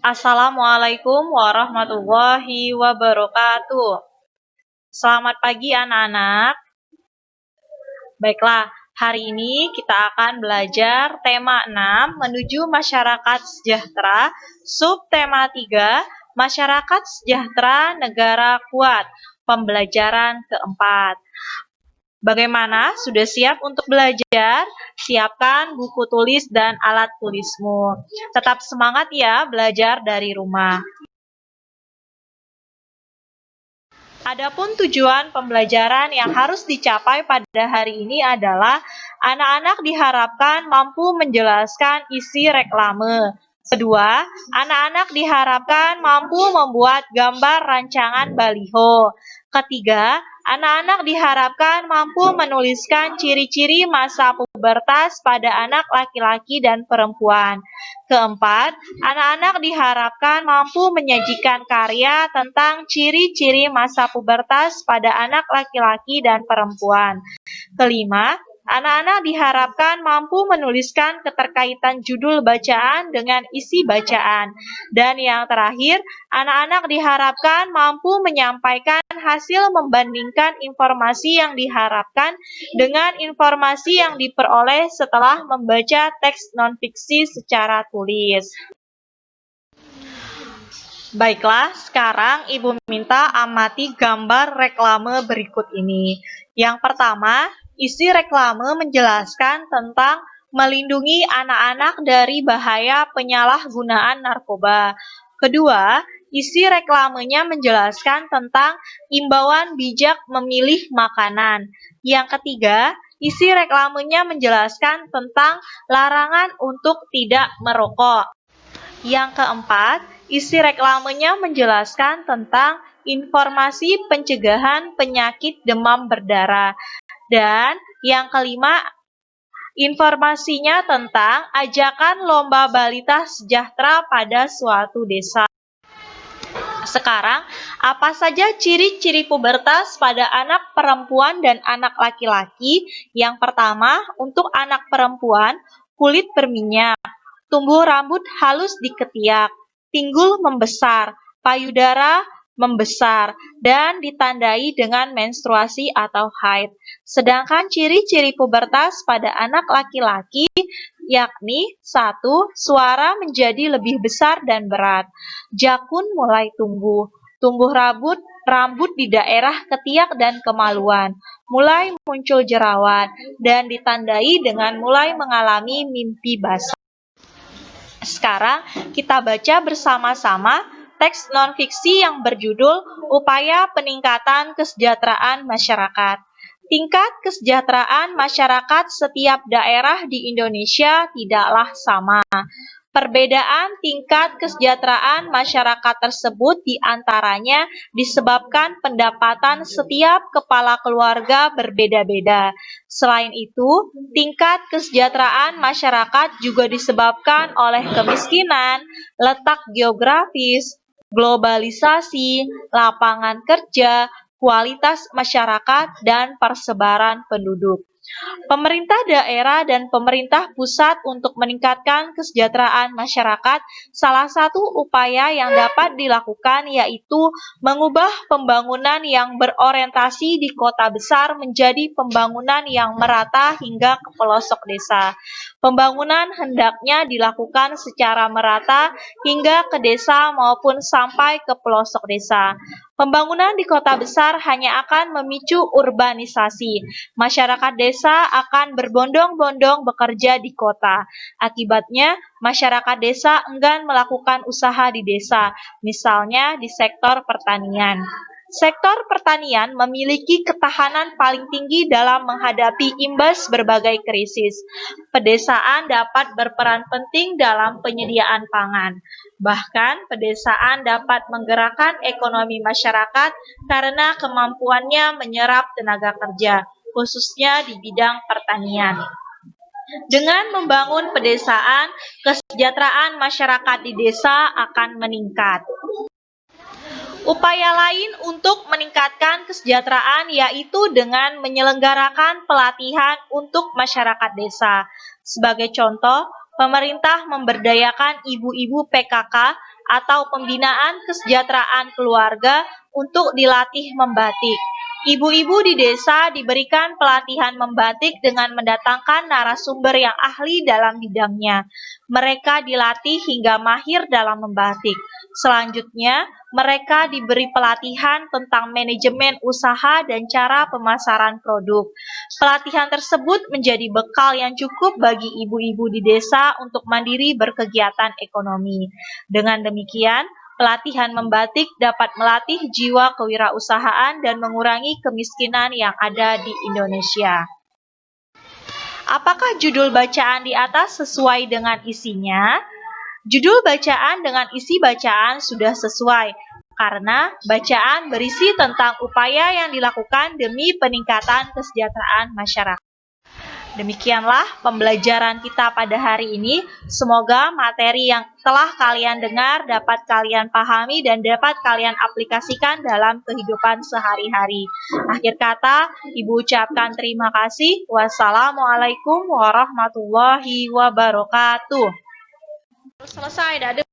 Assalamualaikum warahmatullahi wabarakatuh. Selamat pagi anak-anak. Baiklah, hari ini kita akan belajar tema 6 menuju masyarakat sejahtera, subtema 3, masyarakat sejahtera negara kuat, pembelajaran keempat. Bagaimana? Sudah siap untuk belajar? Siapkan buku tulis dan alat tulismu. Tetap semangat ya belajar dari rumah. Adapun tujuan pembelajaran yang harus dicapai pada hari ini adalah anak-anak diharapkan mampu menjelaskan isi reklame. Kedua, anak-anak diharapkan mampu membuat gambar rancangan baliho. Ketiga, anak-anak diharapkan mampu menuliskan ciri-ciri masa pubertas pada anak laki-laki dan perempuan. Keempat, anak-anak diharapkan mampu menyajikan karya tentang ciri-ciri masa pubertas pada anak laki-laki dan perempuan. Kelima, anak-anak diharapkan mampu menuliskan keterkaitan judul bacaan dengan isi bacaan. Dan yang terakhir, anak-anak diharapkan mampu menyampaikan hasil membandingkan informasi yang diharapkan dengan informasi yang diperoleh setelah membaca teks non-fiksi secara tulis. Baiklah, sekarang Ibu minta amati gambar reklame berikut ini. Yang pertama, isi reklame menjelaskan tentang melindungi anak-anak dari bahaya penyalahgunaan narkoba. Kedua, isi reklamenya menjelaskan tentang imbauan bijak memilih makanan. Yang ketiga, isi reklamenya menjelaskan tentang larangan untuk tidak merokok. Yang keempat, isi reklamenya menjelaskan tentang informasi pencegahan penyakit demam berdarah. Dan yang kelima, informasinya tentang ajakan lomba balita sejahtera pada suatu desa. Sekarang, apa saja ciri-ciri pubertas pada anak perempuan dan anak laki-laki? Yang pertama, untuk anak perempuan, kulit berminyak, tumbuh rambut halus di ketiak, pinggul membesar, payudara membesar, dan ditandai dengan menstruasi atau haid. Sedangkan ciri-ciri pubertas pada anak laki-laki yakni 1. Suara menjadi lebih besar dan berat. Jakun mulai tumbuh rambut di daerah ketiak dan kemaluan, mulai muncul jerawat, dan ditandai dengan mulai mengalami mimpi basah. Sekarang kita baca bersama-sama teks non-fiksi yang berjudul Upaya Peningkatan Kesejahteraan Masyarakat. Tingkat kesejahteraan masyarakat setiap daerah di Indonesia tidaklah sama. Perbedaan tingkat kesejahteraan masyarakat tersebut diantaranya disebabkan pendapatan setiap kepala keluarga berbeda-beda. Selain itu, tingkat kesejahteraan masyarakat juga disebabkan oleh kemiskinan, letak geografis, globalisasi, lapangan kerja, kualitas masyarakat, dan persebaran penduduk. Pemerintah daerah dan pemerintah pusat untuk meningkatkan kesejahteraan masyarakat, salah satu upaya yang dapat dilakukan yaitu mengubah pembangunan yang berorientasi di kota besar menjadi pembangunan yang merata hingga ke pelosok desa. Pembangunan hendaknya dilakukan secara merata hingga ke desa maupun sampai ke pelosok desa. Pembangunan di kota besar hanya akan memicu urbanisasi. Masyarakat desa akan berbondong-bondong bekerja di kota. Akibatnya, masyarakat desa enggan melakukan usaha di desa, misalnya di sektor pertanian. Sektor pertanian memiliki ketahanan paling tinggi dalam menghadapi imbas berbagai krisis. Pedesaan dapat berperan penting dalam penyediaan pangan. Bahkan, pedesaan dapat menggerakkan ekonomi masyarakat karena kemampuannya menyerap tenaga kerja, khususnya di bidang pertanian. Dengan membangun pedesaan, kesejahteraan masyarakat di desa akan meningkat. Upaya lain untuk meningkatkan kesejahteraan yaitu dengan menyelenggarakan pelatihan untuk masyarakat desa. Sebagai contoh, pemerintah memberdayakan ibu-ibu PKK atau pembinaan kesejahteraan keluarga untuk dilatih membatik. Ibu-ibu di desa diberikan pelatihan membatik dengan mendatangkan narasumber yang ahli dalam bidangnya. Mereka dilatih hingga mahir dalam membatik. Selanjutnya, mereka diberi pelatihan tentang manajemen usaha dan cara pemasaran produk. Pelatihan tersebut menjadi bekal yang cukup bagi ibu-ibu di desa untuk mandiri berkegiatan ekonomi. Dengan demikian, pelatihan membatik dapat melatih jiwa kewirausahaan dan mengurangi kemiskinan yang ada di Indonesia. Apakah judul bacaan di atas sesuai dengan isinya? Judul bacaan dengan isi bacaan sudah sesuai, karena bacaan berisi tentang upaya yang dilakukan demi peningkatan kesejahteraan masyarakat. Demikianlah pembelajaran kita pada hari ini. Semoga materi yang telah kalian dengar dapat kalian pahami dan dapat kalian aplikasikan dalam kehidupan sehari-hari. Akhir kata, Ibu ucapkan terima kasih. Wassalamualaikum warahmatullahi wabarakatuh. Selesai,